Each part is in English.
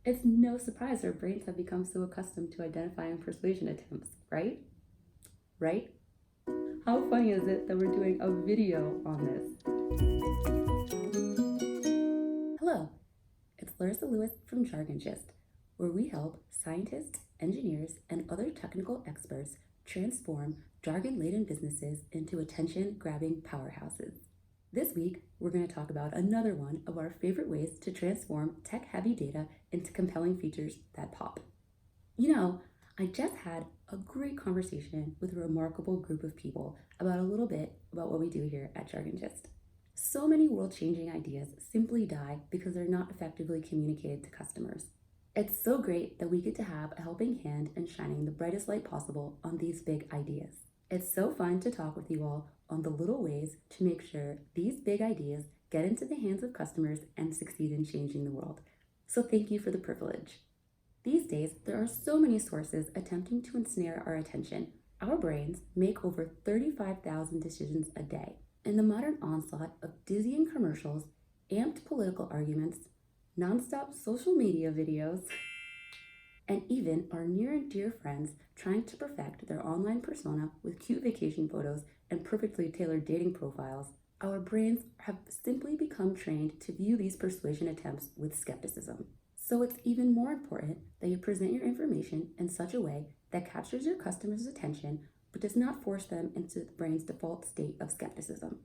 It's no surprise our brains have become so accustomed to identifying persuasion attempts, right? Right? How funny is it that we're doing a video on this? Hello, it's Larissa Lewis from Jargon Gist, where we help scientists, engineers, and other technical experts transform jargon-laden businesses into attention-grabbing powerhouses. This week, we're going to talk about another one of our favorite ways to transform tech-heavy data into compelling features that pop. I just had a great conversation with a remarkable group of people about a little bit about what we do here at Jargon Gist. So many world-changing ideas simply die because they're not effectively communicated to customers. It's so great that we get to have a helping hand in shining the brightest light possible on these big ideas. It's so fun to talk with you all on the little ways to make sure these big ideas get into the hands of customers and succeed in changing the world. So thank you for the privilege. These days, there are so many sources attempting to ensnare our attention. Our brains make over 35,000 decisions a day. In the modern onslaught of dizzying commercials, amped political arguments, nonstop social media videos, and even our near and dear friends trying to perfect their online persona with cute vacation photos and perfectly tailored dating profiles, our brains have simply become trained to view these persuasion attempts with skepticism. So it's even more important that you present your information in such a way that captures your customers' attention but does not force them into the brain's default state of skepticism.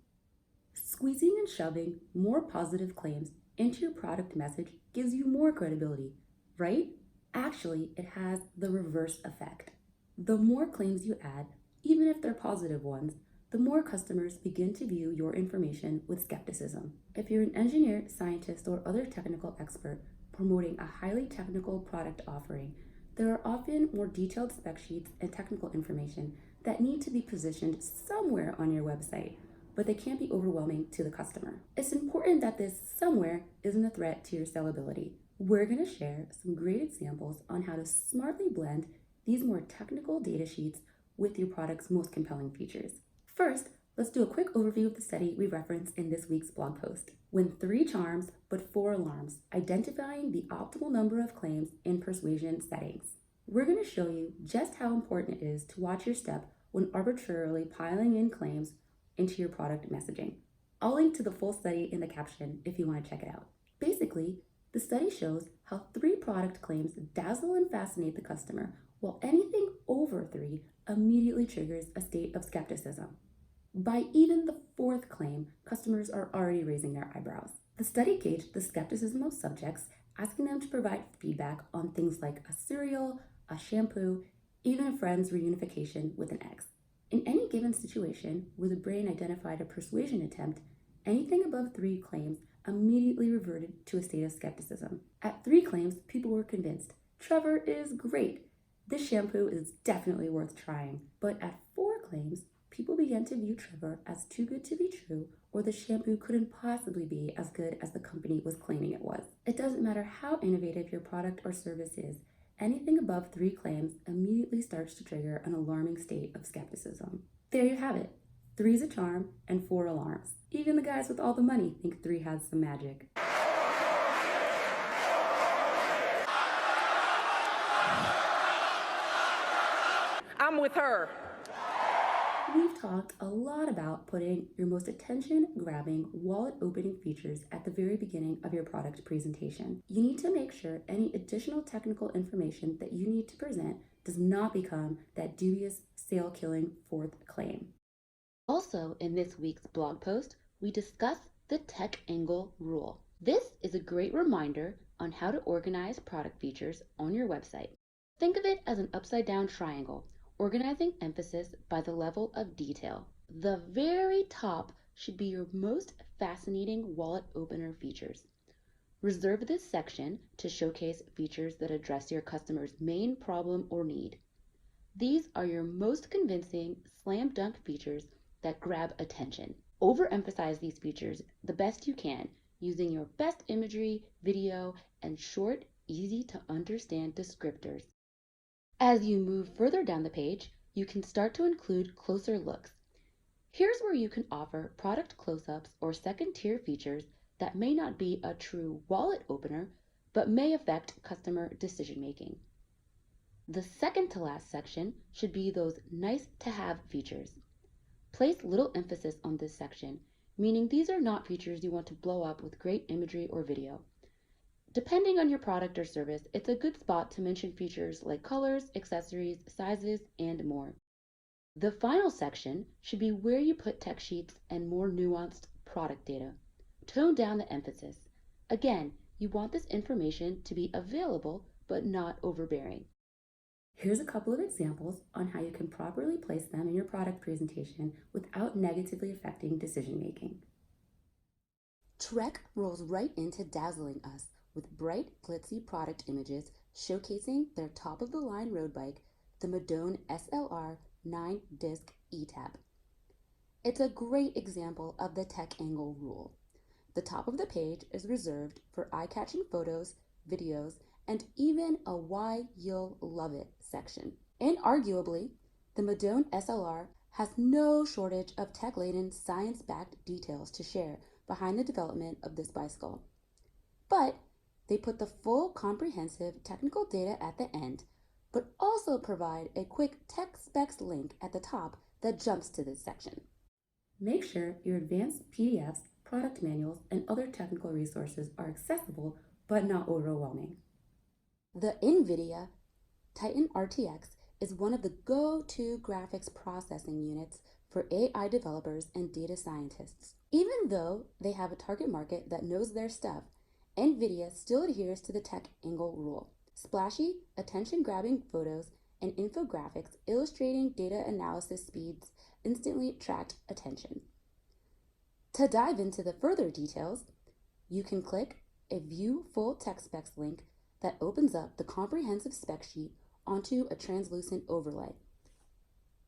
Squeezing and shoving more positive claims into your product message gives you more credibility, right? Actually, it has the reverse effect. The more claims you add, even if they're positive ones, the more customers begin to view your information with skepticism. If you're an engineer, scientist, or other technical expert promoting a highly technical product offering, there are often more detailed spec sheets and technical information that need to be positioned somewhere on your website, but they can't be overwhelming to the customer. It's important that this somewhere isn't a threat to your sellability. We're going to share some great examples on how to smartly blend these more technical data sheets with your product's most compelling features. First, let's do a quick overview of the study we referenced in this week's blog post. Win 3 charms, but 4 alarms, identifying the optimal number of claims in persuasion settings. We're going to show you just how important it is to watch your step when arbitrarily piling in claims into your product messaging. I'll link to the full study in the caption if you want to check it out. Basically, the study shows how 3 product claims dazzle and fascinate the customer, while anything over 3 immediately triggers a state of skepticism. By even the 4th claim, customers are already raising their eyebrows. The study gauged the skepticism of subjects, asking them to provide feedback on things like a cereal, a shampoo, even a friend's reunification with an ex. In any given situation where the brain identified a persuasion attempt, anything above 3 claims immediately reverted to a state of skepticism. At 3 claims, people were convinced, Trevor is great. This shampoo is definitely worth trying. But at 4 claims, people began to view Trevor as too good to be true, or the shampoo couldn't possibly be as good as the company was claiming it was. It doesn't matter how innovative your product or service is, anything above 3 claims immediately starts to trigger an alarming state of skepticism. There you have it. 3's a charm and 4 alarms. Even the guys with all the money think 3 has some magic. I'm with her. We've talked a lot about putting your most attention-grabbing, wallet-opening features at the very beginning of your product presentation. You need to make sure any additional technical information that you need to present does not become that dubious, sale-killing 4th claim. Also, in this week's blog post, we discuss the tech angle rule. This is a great reminder on how to organize product features on your website. Think of it as an upside-down triangle, organizing emphasis by the level of detail. The very top should be your most fascinating wallet opener features. Reserve this section to showcase features that address your customer's main problem or need. These are your most convincing slam dunk features that grab attention. Overemphasize these features the best you can using your best imagery, video, and short, easy to understand descriptors. As you move further down the page, you can start to include closer looks. Here's where you can offer product close-ups or second-tier features that may not be a true wallet opener, but may affect customer decision making. The second to last section should be those nice to have features. Place little emphasis on this section, meaning these are not features you want to blow up with great imagery or video. Depending on your product or service, it's a good spot to mention features like colors, accessories, sizes, and more. The final section should be where you put tech sheets and more nuanced product data. Tone down the emphasis. Again, you want this information to be available but not overbearing. Here's a couple of examples on how you can properly place them in your product presentation without negatively affecting decision making. Trek rolls right into dazzling us with bright, glitzy product images showcasing their top-of-the-line road bike, the Madone SLR 9-disc E-Tab. It's a great example of the tech angle rule. The top of the page is reserved for eye-catching photos, videos, and even a why you'll love it section. And arguably, the Madone SLR has no shortage of tech-laden, science-backed details to share behind the development of this bicycle. But they put the full comprehensive technical data at the end, but also provide a quick tech specs link at the top that jumps to this section. Make sure your advanced PDFs, product manuals, and other technical resources are accessible but not overwhelming. The NVIDIA Titan RTX is one of the go-to graphics processing units for AI developers and data scientists. Even though they have a target market that knows their stuff, NVIDIA still adheres to the tech angle rule. Splashy, attention-grabbing photos and infographics illustrating data analysis speeds instantly attract attention. To dive into the further details, you can click a View Full Tech Specs link that opens up the comprehensive spec sheet onto a translucent overlay.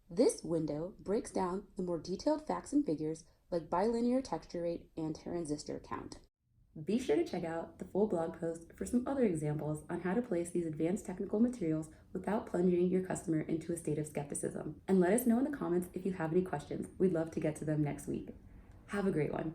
This window breaks down the more detailed facts and figures like bilinear texture rate and transistor count. Be sure to check out the full blog post for some other examples on how to place these advanced technical materials without plunging your customer into a state of skepticism. And let us know in the comments if you have any questions. We'd love to get to them next week. Have a great one.